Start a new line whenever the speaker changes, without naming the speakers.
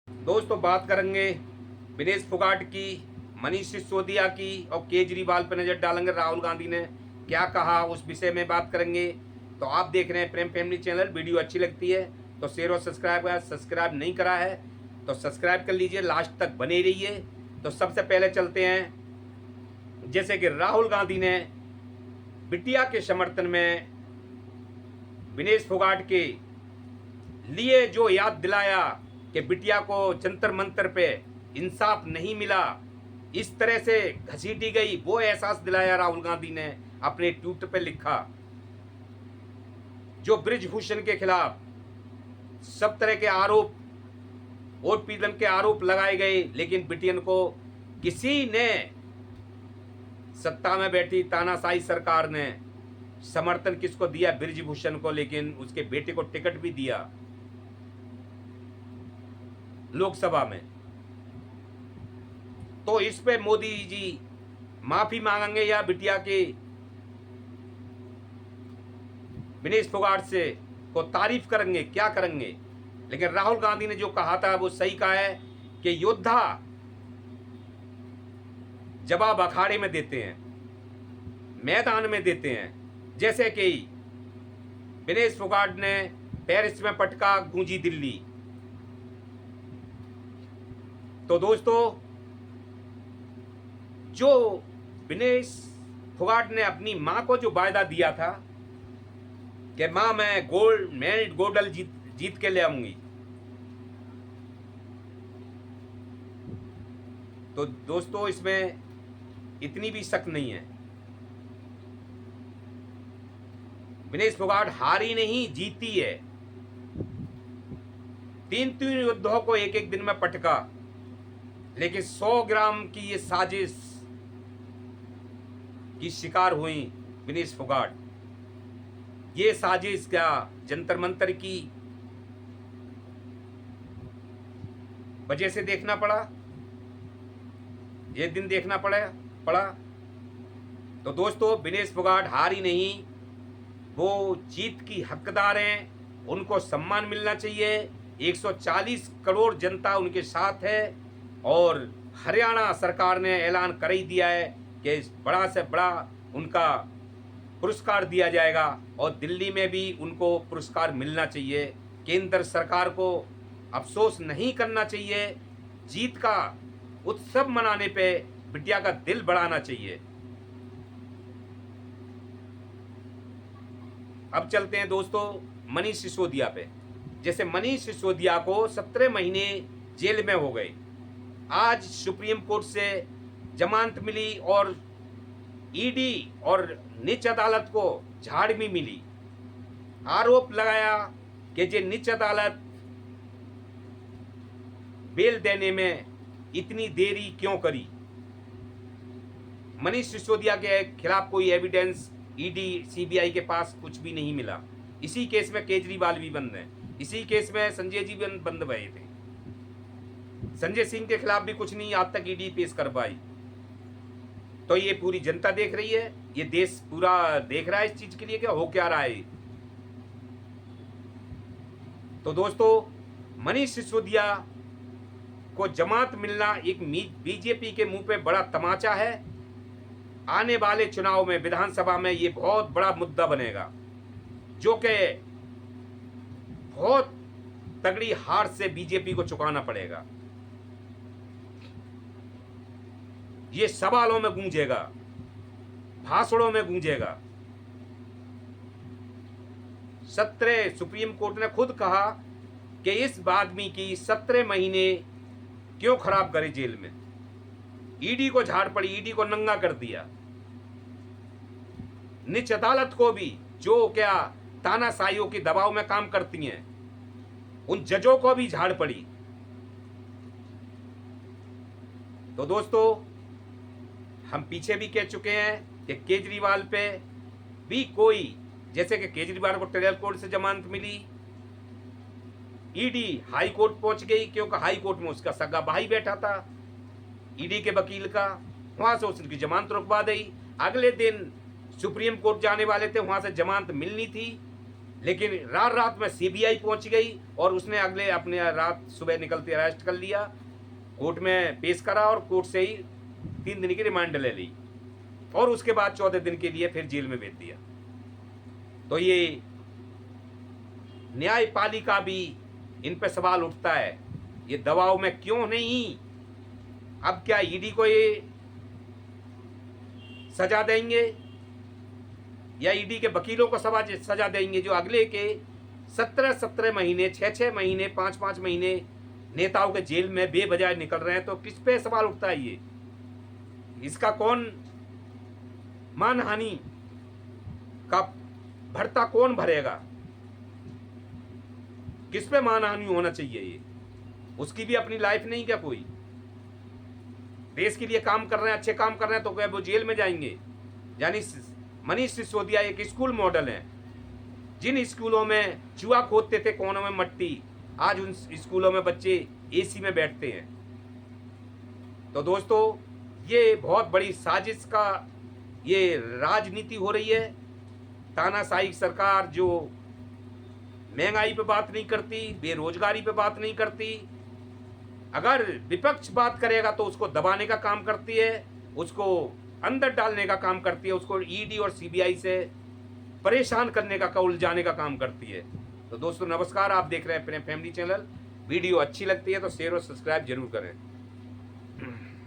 दोस्तों बात करेंगे विनेश फोगाट की, मनीष सिसोदिया की और केजरीवाल पर नजर डालेंगे। राहुल गांधी ने क्या कहा उस विषय में बात करेंगे। तो आप देख रहे हैं प्रेम फैमिली चैनल। वीडियो अच्छी लगती है तो शेयर और सब्सक्राइब नहीं करा है तो सब्सक्राइब कर लीजिए, लास्ट तक बने रहिए। तो सबसे पहले चलते हैं, जैसे कि राहुल गांधी ने बिटिया के समर्थन में विनेश फोगाट के लिए जो याद दिलाया कि बिटिया को जंतर मंतर पे इंसाफ नहीं मिला, इस तरह से घसीटी गई, वो एहसास दिलाया राहुल गांधी ने अपने ट्वीट पे लिखा। जो ब्रिजभूषण के खिलाफ सब तरह के आरोप और पीड़न के आरोप लगाए गए, लेकिन बिटियन को किसी ने, सत्ता में बैठी तानाशाही सरकार ने समर्थन किसको दिया? ब्रिजभूषण को, लेकिन उसके बेटे को टिकट भी दिया लोकसभा में। तो इस पे मोदी जी माफी मांगेंगे या बिटिया के विनेश फोगाट से को तारीफ करेंगे, क्या करेंगे? लेकिन राहुल गांधी ने जो कहा था वो सही कहा है कि योद्धा जवाब अखाड़े में देते हैं, मैदान में देते हैं। जैसे कि विनेश फोगाट ने पेरिस में पटका, गूंजी दिल्ली। तो दोस्तों, जो विनेश फोगाट ने अपनी मां को जो वायदा दिया था कि मां मैं गोल्ड जीत के ले आऊंगी, तो दोस्तों इसमें इतनी भी शक नहीं है। विनेश फोगाट हारी नहीं, जीती है। 3 योद्धाओं को एक दिन में पटका, लेकिन 100 ग्राम की ये साजिश की शिकार हुई विनेश फोगाट। ये साजिश क्या जंतर मंतर की वजह से देखना पड़ा, ये दिन देखना पड़ा। तो दोस्तों, विनेश फोगाट हारी नहीं, वो जीत की हकदार हैं, उनको सम्मान मिलना चाहिए। 140 करोड़ जनता उनके साथ है और हरियाणा सरकार ने ऐलान कर ही दिया है कि बड़ा से बड़ा उनका पुरस्कार दिया जाएगा और दिल्ली में भी उनको पुरस्कार मिलना चाहिए। केंद्र सरकार को अफसोस नहीं करना चाहिए, जीत का उत्सव मनाने पे बिटिया का दिल बढ़ाना चाहिए। अब चलते हैं दोस्तों मनीष सिसोदिया पे। जैसे मनीष सिसोदिया को 17 महीने जेल में हो गए, आज सुप्रीम कोर्ट से जमानत मिली और ईडी और नीच अदालत को झाड़ भी मिली। आरोप लगाया कि जे नीच अदालत बेल देने में इतनी देरी क्यों करी। मनीष सिसोदिया के खिलाफ कोई एविडेंस ईडी सीबीआई के पास कुछ भी नहीं मिला। इसी केस में केजरीवाल भी बंद है, इसी केस में संजय जी भी बंद भये थे। संजय सिंह के खिलाफ भी कुछ नहीं आज तक ईडी पेश कर पाई। तो ये पूरी जनता देख रही है, ये देश पूरा देख रहा है इस चीज के लिए क्या हो क्या रहा है। तो दोस्तों, मनीष सिसोदिया को जमानत मिलना एक बीजेपी के मुंह पे बड़ा तमाचा है। आने वाले चुनाव में विधानसभा में ये बहुत बड़ा मुद्दा बनेगा, जो कि बहुत तगड़ी हार से बीजेपी को चुकाना पड़ेगा। ये सवालों में गूंजेगा, भाषणों में गूंजेगा। 17 सुप्रीम कोर्ट ने खुद कहा कि इस आदमी की 17 महीने क्यों खराब करे जेल में। ईडी को झाड़ पड़ी, ईडी को नंगा कर दिया। नीच अदालत को भी, जो क्या तानाशाहियों के दबाव में काम करती हैं, उन जजों को भी झाड़ पड़ी। तो दोस्तों, हम पीछे भी कह चुके हैं कि केजरीवाल पे भी कोई, जैसे कि केजरीवाल को ट्रायल कोर्ट से जमानत मिली, ईडी हाई कोर्ट पहुंच गई क्योंकि हाई कोर्ट में उसका सगा भाई बैठा था ईडी के वकील का, वहां से उसकी जमानत रुकवा दी। अगले दिन सुप्रीम कोर्ट जाने वाले थे, वहां से जमानत मिलनी थी, लेकिन रात रात में सीबीआई पहुंच गई और उसने अगले अपने रात सुबह निकलते अरेस्ट कर लिया, कोर्ट में पेश करा और कोर्ट से ही 3 दिन की रिमांड ले ली और उसके बाद 14 दिन के लिए फिर जेल में भेज दिया। तो ये न्यायपालिका भी इन पे सवाल उठता है, ये दबाव में क्यों नहीं? अब क्या ईडी को ये सजा देंगे या ईडी के वकीलों को सजा देंगे जो अगले के 17 महीने, 6 महीने, 5 महीने नेताओं के जेल में बेवजह निकल रहे हैं? तो किस पे सवाल उठता है ये? इसका कौन मानहानि का भरता कौन भरेगा? किस पे मानहानि होना चाहिए? ये उसकी भी अपनी लाइफ नहीं क्या? कोई देश के लिए काम कर रहे हैं, अच्छे काम कर रहे हैं, तो क्या वो जेल में जाएंगे? यानी मनीष सिसोदिया एक स्कूल मॉडल है। जिन स्कूलों में चूहा खोदते थे कोनों में मट्टी, आज उन स्कूलों में बच्चे एसी में बैठते हैं। तो दोस्तों, ये बहुत बड़ी साजिश का ये राजनीति हो रही है। तानाशाही सरकार जो महंगाई पे बात नहीं करती, बेरोजगारी पे बात नहीं करती, अगर विपक्ष बात करेगा तो उसको दबाने का काम करती है, उसको अंदर डालने का काम करती है, उसको ईडी और सीबीआई से परेशान करने का, उलझाने का काम करती है। तो दोस्तों नमस्कार, आप देख रहे हैं अपने फैमिली चैनल। वीडियो अच्छी लगती है तो शेयर और सब्सक्राइब जरूर करें।